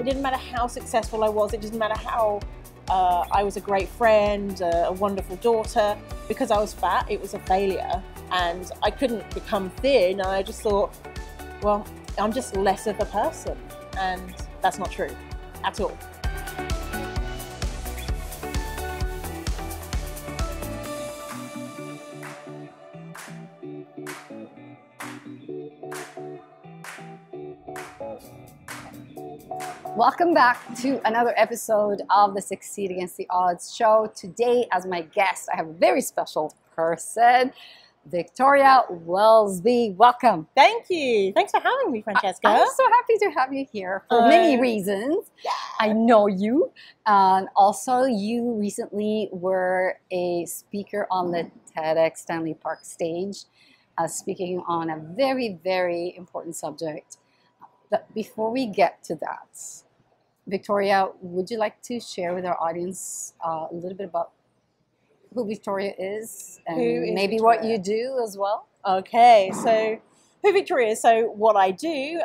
It didn't matter how successful I was. It didn't matter how I was a great friend, a wonderful daughter. Because I was fat, it was a failure. And I couldn't become thin. And I just thought, well, I'm just less of a person. And that's not true at all. Welcome back to another episode of the Succeed Against the Odds show. Today, as my guest, I have a very special person, Victoria Welsby. Welcome. Thank you. Thanks for having me, Francesca. I'm so happy to have you here for many reasons. Yeah. I know you. And also, you recently were a speaker on the TEDxStanleyPark stage, speaking on a very, very important subject. But before we get to that, Victoria, would you like to share with our audience a little bit about who Victoria is and maybe Victoria? What you do as well? Okay, so who Victoria is. So what I do,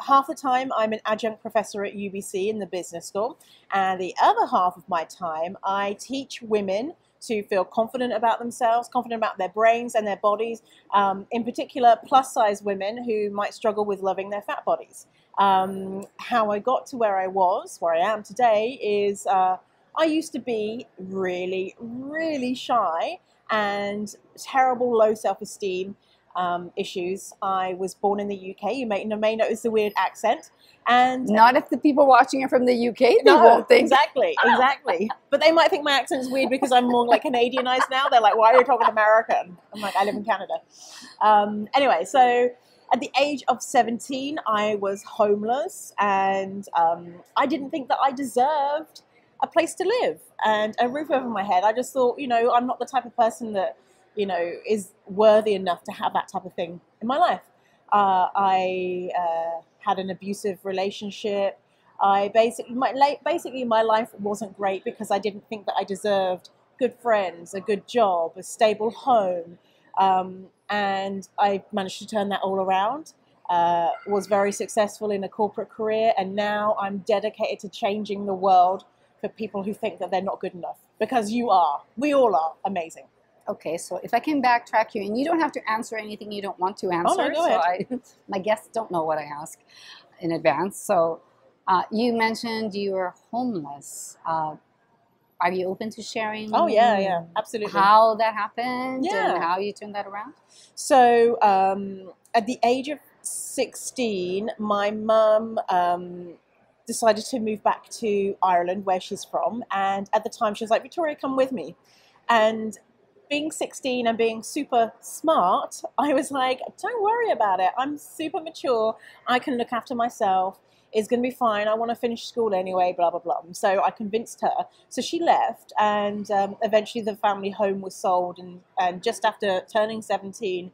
half the time I'm an adjunct professor at UBC in the business school, and the other half of my time I teach women to feel confident about themselves, confident about their brains and their bodies, in particular plus size women who might struggle with loving their fat bodies. How I got to where I am today is I used to be really, really shy and terrible low self-esteem issues. I was born in the UK. You may notice the weird accent. And not if the people watching are from the UK, they won't think. Exactly. But they might think my accent's weird because I'm more like Canadianized now. They're like, why are you talking American? I'm like, I live in Canada. Anyway, so at the age of 17, I was homeless, and I didn't think that I deserved a place to live and a roof over my head. I just thought, I'm not the type of person that, is worthy enough to have that type of thing in my life. I had an abusive relationship. Basically my life wasn't great because I didn't think that I deserved good friends, a good job, a stable home. And I managed to turn that all around. Was very successful in a corporate career, and now I'm dedicated to changing the world for people who think that they're not good enough, because we all are amazing. Okay, so if I can backtrack you, and you don't have to answer anything you don't want to answer. Oh, no, go ahead. My guests don't know what I ask in advance. So you mentioned you were homeless. Are you open to sharing? Oh, yeah, absolutely. How that happened Yeah. and how you turned that around? So at the age of 16, my mum decided to move back to Ireland, where she's from. And at the time, she was like, Victoria, come with me. And being 16 and being super smart, I was like, don't worry about it. I'm super mature. I can look after myself. It's going to be fine. I want to finish school anyway, blah, blah, blah. So I convinced her. So she left, and eventually the family home was sold. And just after turning 17,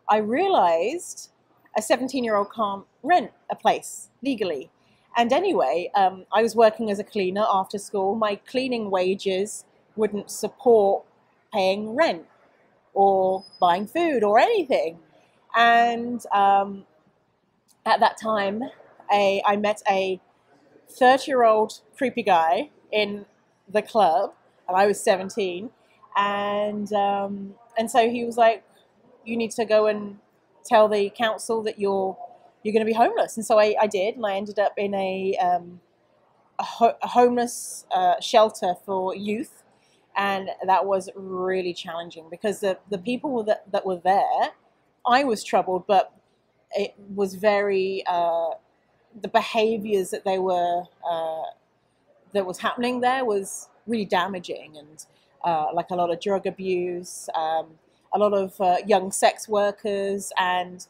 I realized a 17-year-old can't rent a place legally. And anyway, I was working as a cleaner after school. My cleaning wages wouldn't support paying rent or buying food or anything. And at that time, I met a 30-year-old creepy guy in the club, and I was 17. And so he was like, you need to go and tell the council that you're going to be homeless. And so I did, and I ended up in a homeless shelter for youth. And that was really challenging because the people that were there, I was troubled, but it was very, the behaviors that that was happening there was really damaging, and like a lot of drug abuse, a lot of young sex workers, and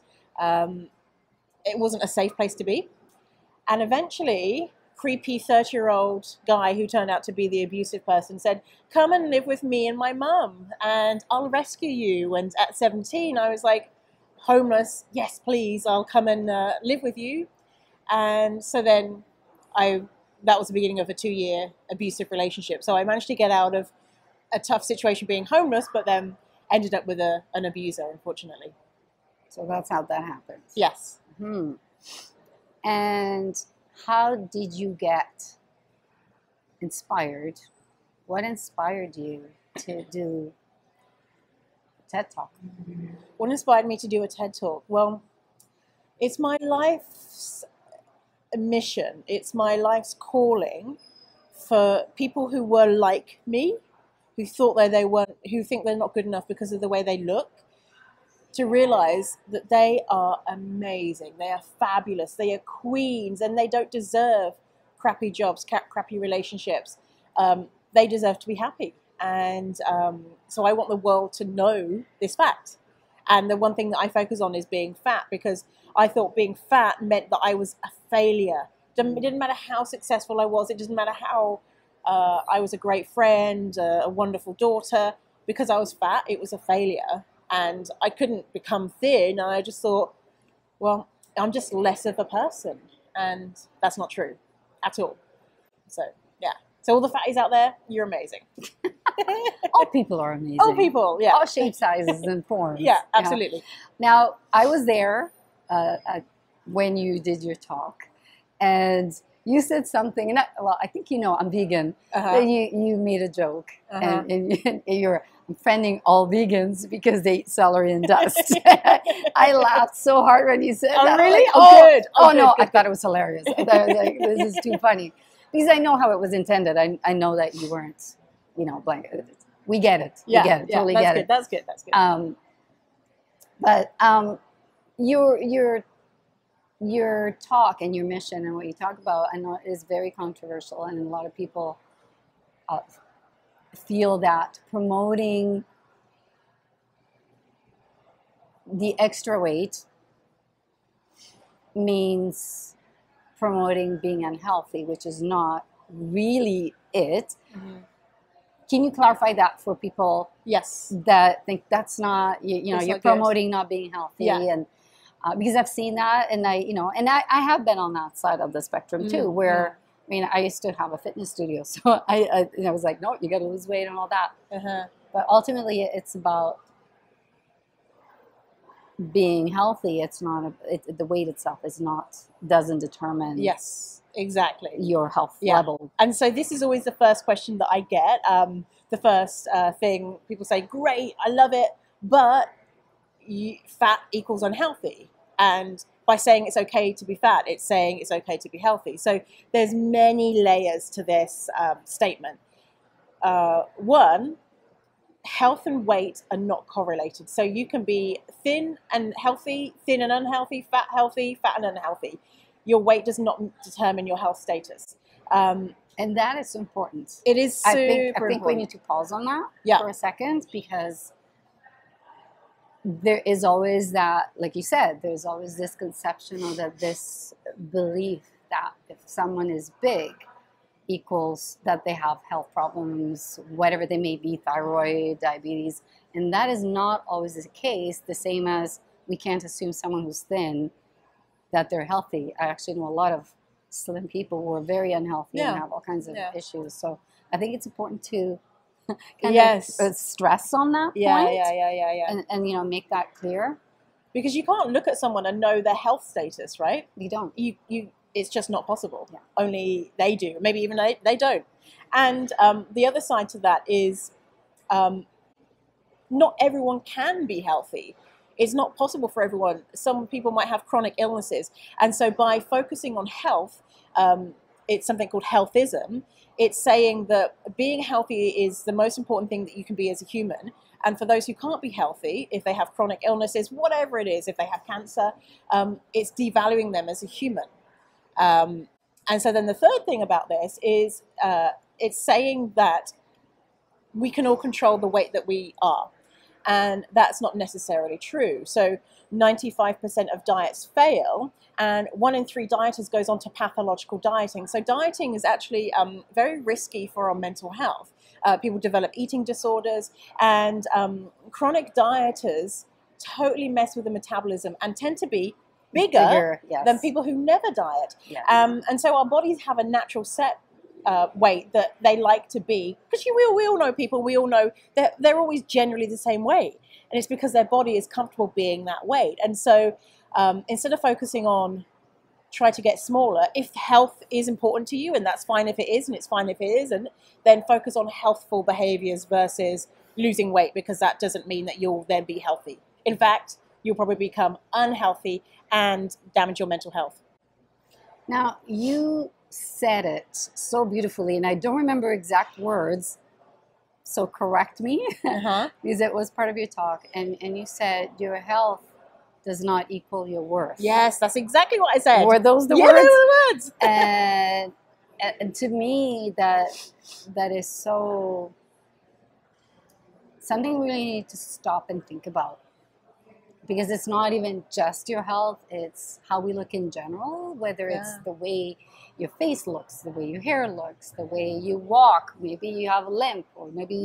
it wasn't a safe place to be. And eventually, creepy 30-year-old guy who turned out to be the abusive person said, come and live with me and my mum and I'll rescue you. And at 17, I was like, homeless, yes, please, I'll come and live with you. And so then that was the beginning of a 2-year abusive relationship. So I managed to get out of a tough situation being homeless, but then ended up with an abuser, unfortunately. So that's how that happened. Yes. And how did you get inspired? What inspired you to do TED Talk? What inspired me to do a TED Talk? Well, it's my life's mission. It's my life's calling for people who were like me, who thought that they weren't, who think they're not good enough because of the way they look, to realize that they are amazing. They are fabulous. They are queens, and they don't deserve crappy jobs, crappy relationships. They deserve to be happy. And so I want the world to know this fact. And the one thing that I focus on is being fat, because I thought being fat meant that I was a failure. It didn't matter how successful I was. It doesn't matter how I was a great friend, a wonderful daughter. Because I was fat, it was a failure. And I couldn't become thin. And I just thought, well, I'm just less of a person. And that's not true at all. So, yeah. So all the fatties out there, you're amazing. All people are amazing. All people, yeah. All shapes, sizes, and forms. Yeah, absolutely. Yeah. Now, I was there when you did your talk, and you said something, and I think you know I'm vegan. You made a joke, and you're offending all vegans because they eat celery and dust. I laughed so hard when you said that. Really? Like, Good. Oh, no, I thought it was hilarious. I thought, like, this is too funny. Because I know how it was intended. I know that you weren't, blank. We get it. Yeah, we get it. Yeah, totally that's get good. it. That's good. That's good. But your talk and your mission and what you talk about, I know, is very controversial, and a lot of people feel that promoting the extra weight means promoting being unhealthy, which is not really it. Can you clarify that for people? Yes. That think that's not, you're not promoting not being healthy. Yeah. And because I've seen that, and I have been on that side of the spectrum too, where, I used to have a fitness studio. So I was like, no, you got to lose weight and all that. But ultimately it's about being healthy. It's not, the weight itself doesn't determine. Yes. Exactly. Your health level. And so this is always the first question that I get. The first thing people say, great, I love it, but fat equals unhealthy. And by saying it's okay to be fat, it's saying it's okay to be healthy. So there's many layers to this statement. One, health and weight are not correlated. So you can be thin and healthy, thin and unhealthy, fat and unhealthy. Your weight does not determine your health status. And that is important. It is super I think important. we need to pause on that for a second, because there is always that, like you said, there's always this conception or this belief that if someone is big equals that they have health problems, whatever they may be, thyroid, diabetes. And that is not always the case, the same as we can't assume someone who's thin that they're healthy. I actually know a lot of slim people who are very unhealthy and have all kinds of issues. So I think it's important to kind of stress on that point. Yeah. And make that clear. Because you can't look at someone and know their health status, right? You don't. It's just not possible. Yeah. Only they do. Maybe even they don't. And the other side to that is not everyone can be healthy. It's not possible for everyone. Some people might have chronic illnesses. And so by focusing on health, it's something called healthism. It's saying that being healthy is the most important thing that you can be as a human. And for those who can't be healthy, if they have chronic illnesses, whatever it is, if they have cancer, it's devaluing them as a human. And so then the third thing about this is it's saying that we can all control the weight that we are. And that's not necessarily true. So 95% of diets fail, and 1 in 3 dieters goes on to pathological dieting. So dieting is actually very risky for our mental health. People develop eating disorders, and chronic dieters totally mess with the metabolism and tend to be bigger than people who never diet. Yeah. And so our bodies have a natural set weight that they like to be, because we all know people, we all know that they're always generally the same weight, and it's because their body is comfortable being that weight. And so instead of focusing on try to get smaller. If health is important to you, and that's fine if it is, and it's fine if it isn't, then focus on healthful behaviors versus losing weight, because that doesn't mean that you'll then be healthy. In fact, you'll probably become unhealthy and damage your mental health. Now, you said it so beautifully, and I don't remember exact words, so correct me, because it was part of your talk, and you said your health does not equal your worth. Yes, that's exactly what I said. Were those the yeah, words? they were the words. And to me, that is so something we really need to stop and think about. Because it's not even just your health, it's how we look in general, whether it's the way your face looks, the way your hair looks, the way you walk, maybe you have a limp, or maybe,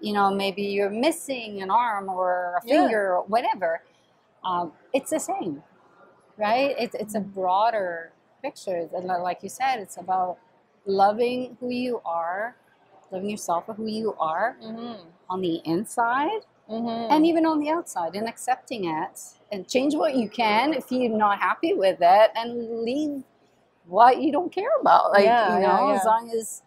you know, maybe you're missing an arm or a finger or whatever. It's the same, right? It's a broader picture. And like you said, it's about loving who you are, loving yourself for who you are on the inside. And even on the outside, and accepting it, and change what you can if you're not happy with it, and leave what you don't care about. Like, as long as,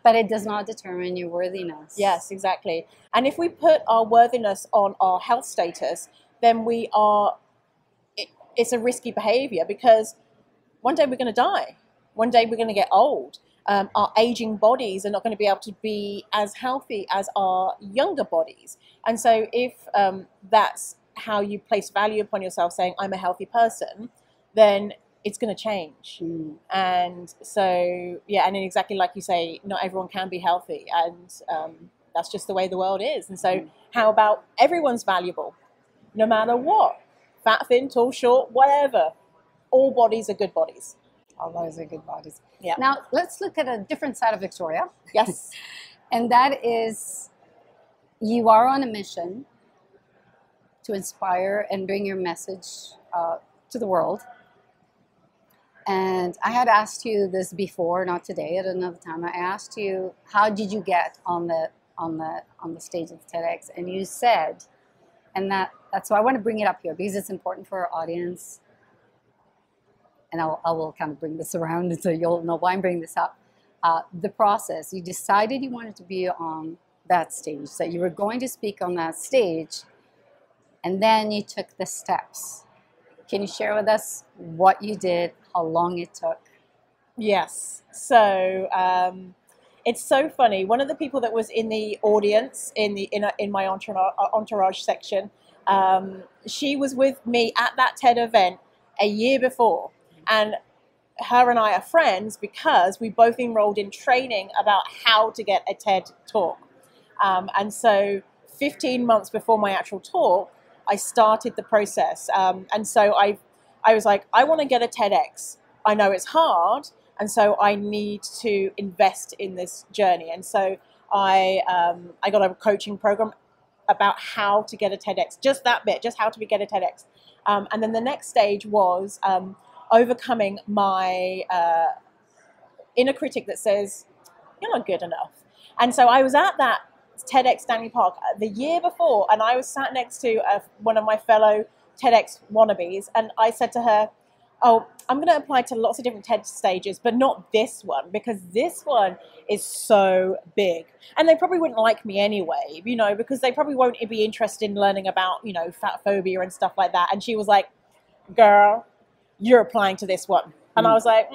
but it does not determine your worthiness. Yes, exactly. And if we put our worthiness on our health status, then it's a risky behavior, because one day we're going to die. One day we're going to get old. Our aging bodies are not going to be able to be as healthy as our younger bodies. And so if that's how you place value upon yourself, saying I'm a healthy person, then it's going to change. And so, and then exactly like you say, not everyone can be healthy, and that's just the way the world is. And so how about everyone's valuable, no matter what, fat, thin, tall, short, whatever, all bodies are good bodies. All those are good bodies. Yeah. Now, let's look at a different side of Victoria. Yes. And that is, you are on a mission to inspire and bring your message to the world. And I had asked you this before, not today, at another time. I asked you, how did you get on the stage of TEDx? And you said, and that's why I want to bring it up here, because it's important for our audience. And I will kind of bring this around so you'll know why I'm bringing this up. The process, you decided you wanted to be on that stage, that you were going to speak on that stage, and then you took the steps. Can you share with us what you did, how long it took? Yes. So it's so funny. One of the people that was in the audience in my entourage section, she was with me at that TED event a year before. And her and I are friends because we both enrolled in training about how to get a TED talk. And so 15 months before my actual talk, I started the process. And so I was like, I want to get a TEDx. I know it's hard, and so I need to invest in this journey. And so I got a coaching program about how to get a TEDx, just that bit, just how to get a TEDx. And then the next stage was overcoming my inner critic that says, you're not good enough. And so I was at that TEDxStanleyPark the year before, and I was sat next to one of my fellow TEDx wannabes, and I said to her, oh, I'm going to apply to lots of different TED stages, but not this one, because this one is so big. And they probably wouldn't like me anyway, because they probably won't be interested in learning about, fat phobia and stuff like that. And she was like, girl, you're applying to this one. And I was like,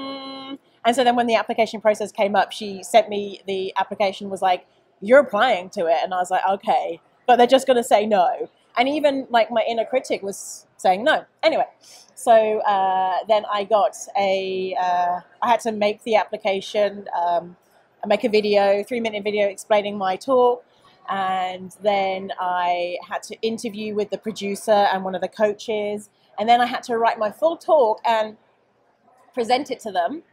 And so then when the application process came up, she sent me the application, was like, you're applying to it. And I was like, okay, but they're just going to say no. And even like my inner critic was saying no. Anyway, so then I got I had to make the application, make a video, 3-minute video explaining my talk. And then I had to interview with the producer and one of the coaches. And then I had to write my full talk and present it to them.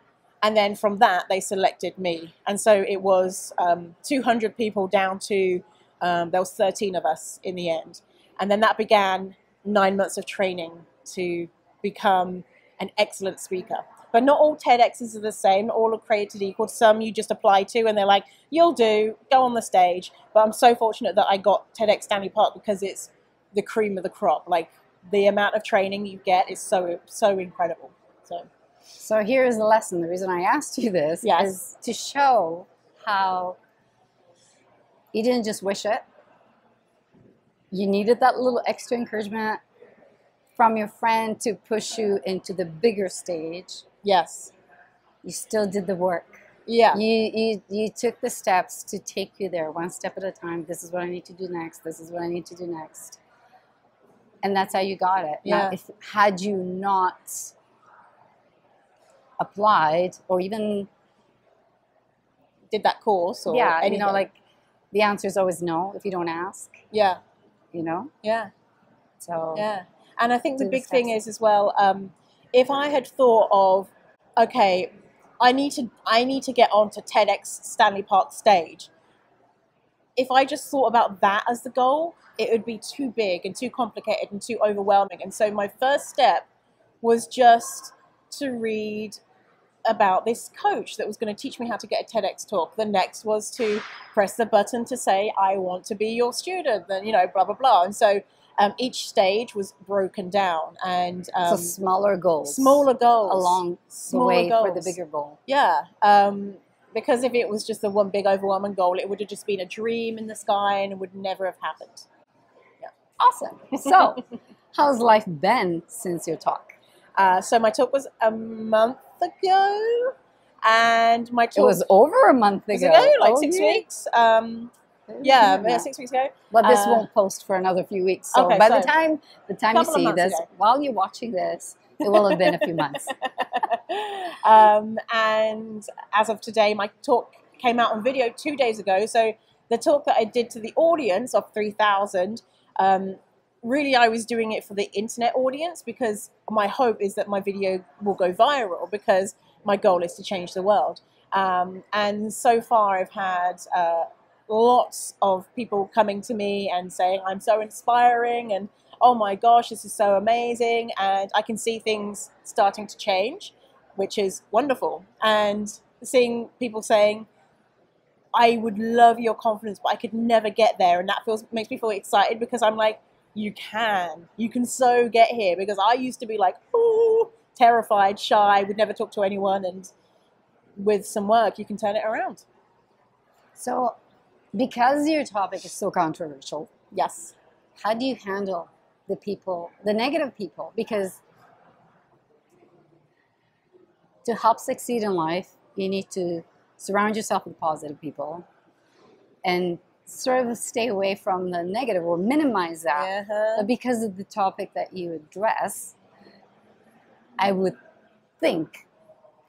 And then from that, they selected me. And so it was 200 people down to, there was 13 of us in the end. And then that began 9 months of training to become an excellent speaker. But not all TEDx's are the same. All are created equal. Some you just apply to and they're like, you'll do, go on the stage. But I'm so fortunate that I got TEDxStanleyPark because it's the cream of the crop. Like the amount of training you get is so incredible. So So here's the lesson. The reason I asked you this is to show how you didn't just wish it. You needed that little extra encouragement from your friend to push you into the bigger stage. Yes. You still did the work. Yeah. You took the steps to take you there one step at a time. This is what I need to do next. This is what I need to do next. And that's how you got it. Yeah. Now, had you not applied or even did that course or anything. You know, like the answer is always no if you don't ask. Yeah. You know? Yeah. So yeah. And I think the big thing is as well, if I had thought of, okay, I need to get onto TEDxStanleyPark stage. If I just thought about that as the goal, it would be too big and too complicated and too overwhelming. And so my first step was just to read about this coach that was going to teach me how to get a TEDx talk. The next was to press the button to say, I want to be your student, then, you know, blah, blah, blah. And so each stage was broken down, and so smaller goals along the way for the bigger goal. Yeah. Because if it was just the one big overwhelming goal, it would have just been a dream in the sky and it would never have happened. Yeah. Awesome. So how's life been since your talk? So my talk was a month ago, and my talk... It was over a month ago? Like 6 weeks. 6 weeks ago. Well, this won't post for another few weeks. So by the time you see this, while you're watching this, it will have been a few months. And as of today, my talk came out on video 2 days ago. So the talk that I did to the audience of 3,000, really I was doing it for the internet audience, because my hope is that my video will go viral, because my goal is to change the world. And so far I've had lots of people coming to me and saying, I'm so inspiring, and oh my gosh, this is so amazing. And I can see things starting to change, which is wonderful. And seeing people saying, I would love your confidence, but I could never get there. And that makes me feel excited, because I'm like, you can so get here. Because I used to be like, ooh, terrified, shy, would never talk to anyone. And with some work, you can turn it around. So because your topic is so controversial, yes, how do you handle the people, the negative people? Because to help succeed in life, you need to surround yourself with positive people and sort of stay away from the negative or minimize that. But because of the topic that you address, I would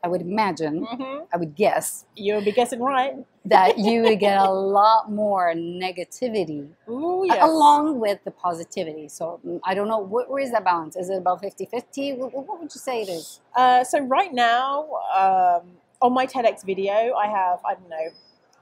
imagine, I would guess. You would be guessing right. That you would get a lot more negativity along with the positivity. So I don't know, where is that balance? Is it about 50-50? What would you say it is? So right now, on my TEDx video, I have,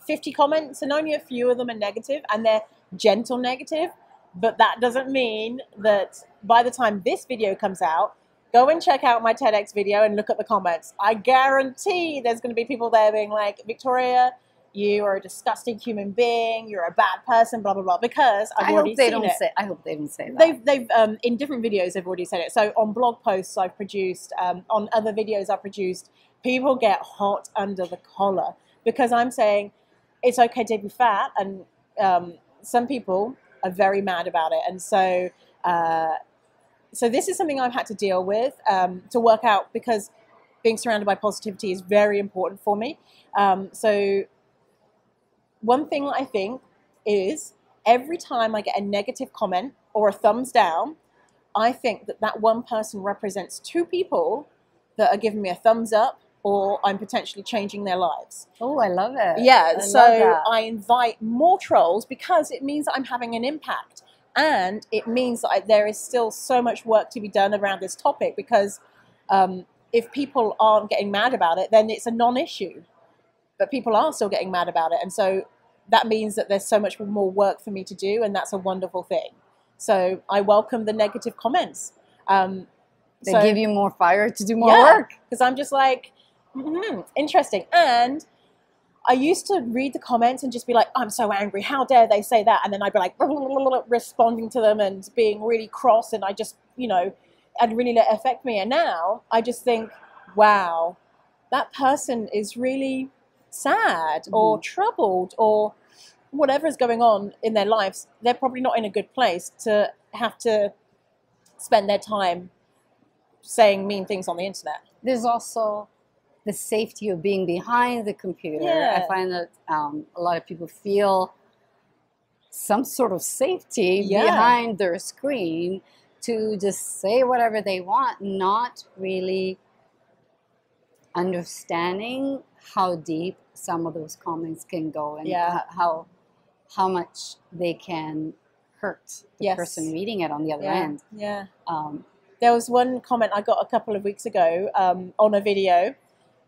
50 comments, and only a few of them are negative, and they're gentle negative. But that doesn't mean that by the time this video comes out, go and check out my TEDx video and look at the comments. I guarantee there's going to be people there being like, Victoria, you are a disgusting human being, you're a bad person, blah, blah, blah, because I've already seen it. I hope they don't say that. They've in different videos, they've already said it. So on blog posts I've produced, on other videos I've produced, people get hot under the collar because I'm saying it's okay to be fat, and some people are very mad about it. And so so this is something I've had to deal with, to work out, because being surrounded by positivity is very important for me. So one thing I think is, every time I get a negative comment or a thumbs down, I think that that one person represents two people that are giving me a thumbs up, or I'm potentially changing their lives. Oh, I love it. Yeah, so I invite more trolls, because it means that I'm having an impact. And it means that there is still so much work to be done around this topic, because if people aren't getting mad about it, then it's a non-issue. But people are still getting mad about it. And so that means that there's so much more work for me to do, and that's a wonderful thing. So I welcome the negative comments. They give you more fire to do more work. Because I'm just like, interesting. And I used to read the comments and just be like, I'm so angry, how dare they say that? And then I'd be like, responding to them and being really cross, and I just, I'd really let it affect me. And now I just think, wow, that person is really sad or troubled or whatever is going on in their lives. They're probably not in a good place to have to spend their time saying mean things on the internet. There's also the safety of being behind the computer. Yeah. I find that a lot of people feel some sort of safety behind their screen to just say whatever they want, not really understanding how deep some of those comments can go and how much they can hurt the person reading it on the other end. Yeah. There was one comment I got a couple of weeks ago on a video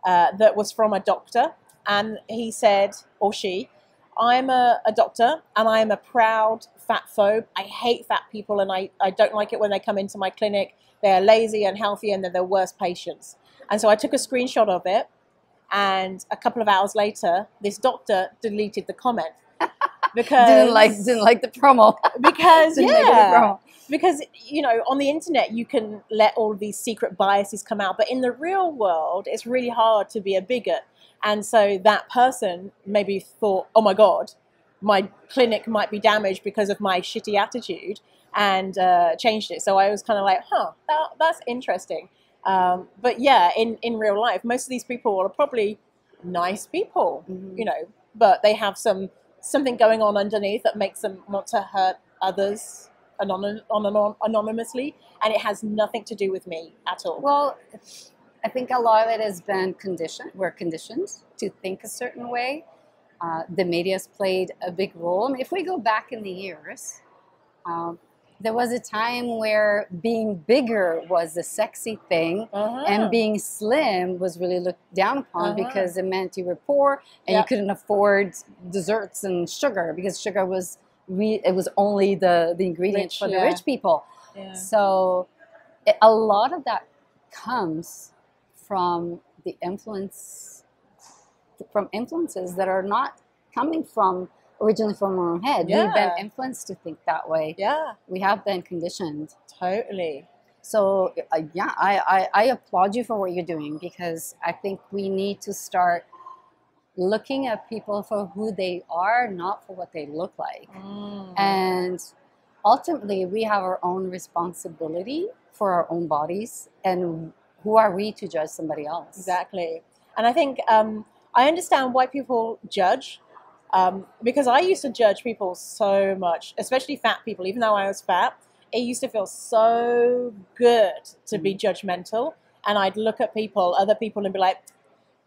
that was from a doctor, and he said, or she, I'm a doctor and I'm a proud fat phobe. I hate fat people, and I don't like it when they come into my clinic. They're lazy, unhealthy, and they're the worst patients. And so I took a screenshot of it, and a couple of hours later, this doctor deleted the comment. Because didn't like the promo. Because because you know, on the internet you can let all these secret biases come out, but in the real world it's really hard to be a bigot. And so that person maybe thought, oh my god, my clinic might be damaged because of my shitty attitude, and changed it. So I was kind of like, that's interesting. But yeah, in real life, most of these people are probably nice people, you know, but they have something going on underneath that makes them want to hurt others anonymously, and it has nothing to do with me at all. Well, I think a lot of it has been conditioned. We're conditioned to think a certain way. The media has played a big role. I mean, if we go back in the years, there was a time where being bigger was the sexy thing, and being slim was really looked down upon because it meant you were poor and you couldn't afford desserts and sugar, because sugar was it was only the ingredient for the rich people. So a lot of that comes from the influences that are not coming originally from our own head. We've been influenced to think that way. We have been conditioned. Totally. So I applaud you for what you're doing, because I think we need to start looking at people for who they are, not for what they look like. And ultimately we have our own responsibility for our own bodies, and who are we to judge somebody else? Exactly. And I think I understand why people judge, because I used to judge people so much, especially fat people. Even though I was fat, it used to feel so good to be judgmental. And I'd look at other people and be like,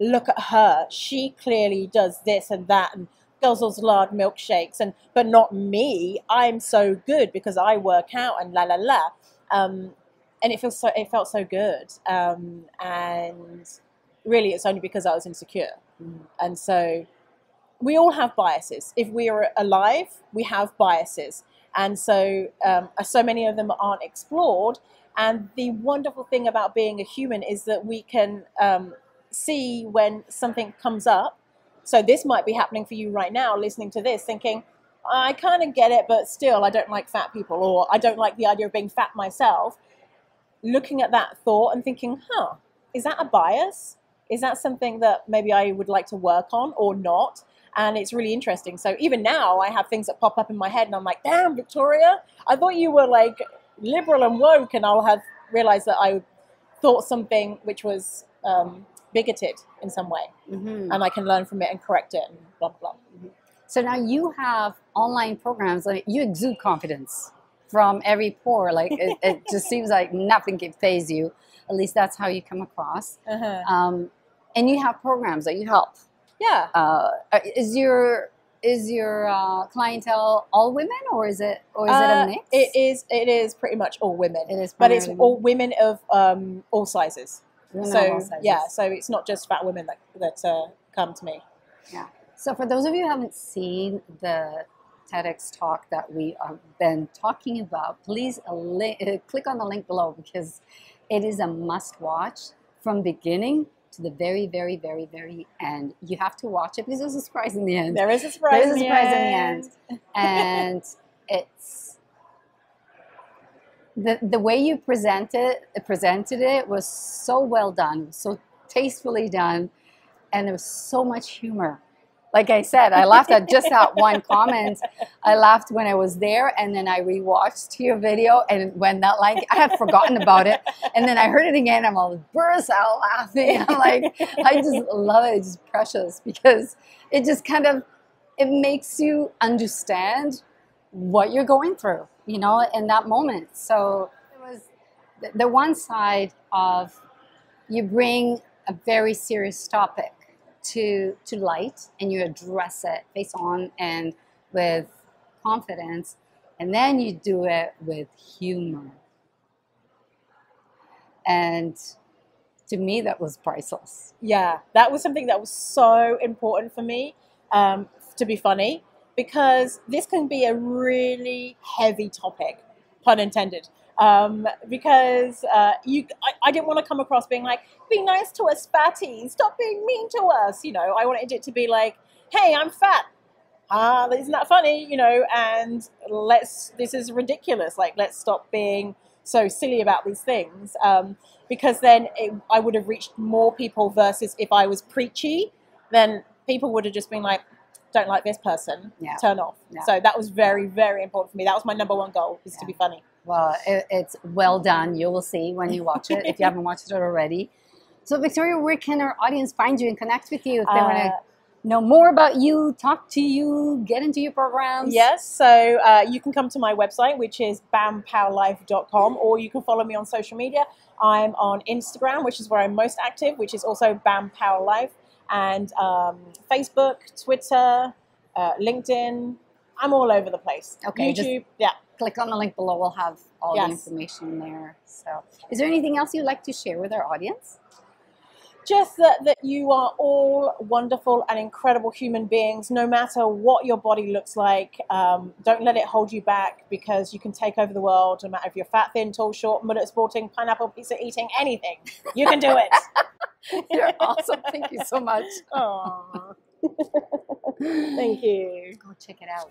look at her, she clearly does this and that and does those large milkshakes, but not me. I'm so good because I work out and la la la. And it felt so good. And really it's only because I was insecure. And so we all have biases. If we are alive, we have biases. And so many of them aren't explored. And the wonderful thing about being a human is that we can see when something comes up. So this might be happening for you right now, listening to this, thinking, I kind of get it, but still I don't like fat people, or I don't like the idea of being fat myself. Looking at that thought and thinking, is that a bias? Is that something that maybe I would like to work on or not? And it's really interesting. So even now I have things that pop up in my head and I'm like, damn, Victoria, I thought you were like liberal and woke, and I'll have realized that I thought something which was bigoted in some way, and I can learn from it and correct it and blah, blah, blah. So now you have online programs, like you exude confidence from every pore. Like it just seems like nothing can faze you. At least that's how you come across. And you have programs that you help. Is your clientele all women, or is it a mix? It is pretty much all women. It is, but it's all women of all sizes. So it's not just fat women that come to me. So for those of you who haven't seen the TEDx talk that we have been talking about, please click on the link below, because it is a must watch from beginning to the very, very, very, very end. You have to watch it because there's a surprise in the end. There is a surprise in the end. And it's the way you presented it was so well done, so tastefully done, and there was so much humor. Like I said, I laughed at just that one comment. I laughed when I was there, and then I rewatched your video, and when that line, I had forgotten about it, and then I heard it again. I'm all burst out laughing. I'm like, I just love it. It's precious because it just kind of, it makes you understand what you're going through, you know, in that moment. So it was the one side of you bring a very serious topic to light, and you address it face on and with confidence, and then you do it with humor. And to me, that was priceless. Yeah, that was something that was so important for me, to be funny, because this can be a really heavy topic, pun intended. Because I didn't want to come across being like, be nice to us fatties, stop being mean to us. You know, I wanted it to be like, hey, I'm fat. Isn't that funny? You know, and this is ridiculous. Like, let's stop being so silly about these things. Because then I would have reached more people, versus if I was preachy, then people would have just been like, don't like this person, turn off. Yeah. So that was very, very important for me. That was my number one goal, is to be funny. Well, it's well done. You will see when you watch it, if you haven't watched it already. So Victoria, where can our audience find you and connect with you if they want to know more about you, talk to you, get into your programs? Yes, so you can come to my website, which is bampowerlife.com, or you can follow me on social media. I'm on Instagram, which is where I'm most active, which is also bampowerlife, and Facebook, Twitter, LinkedIn. I'm all over the place. Okay, YouTube, click on the link below. We'll have all the information there. So, is there anything else you'd like to share with our audience? Just that you are all wonderful and incredible human beings, no matter what your body looks like. Don't let it hold you back, because you can take over the world, no matter if you're fat, thin, tall, short, mullet sporting, pineapple, pizza eating, anything. You can do it. You're awesome. Thank you so much. Aww. Thank you. Go check it out.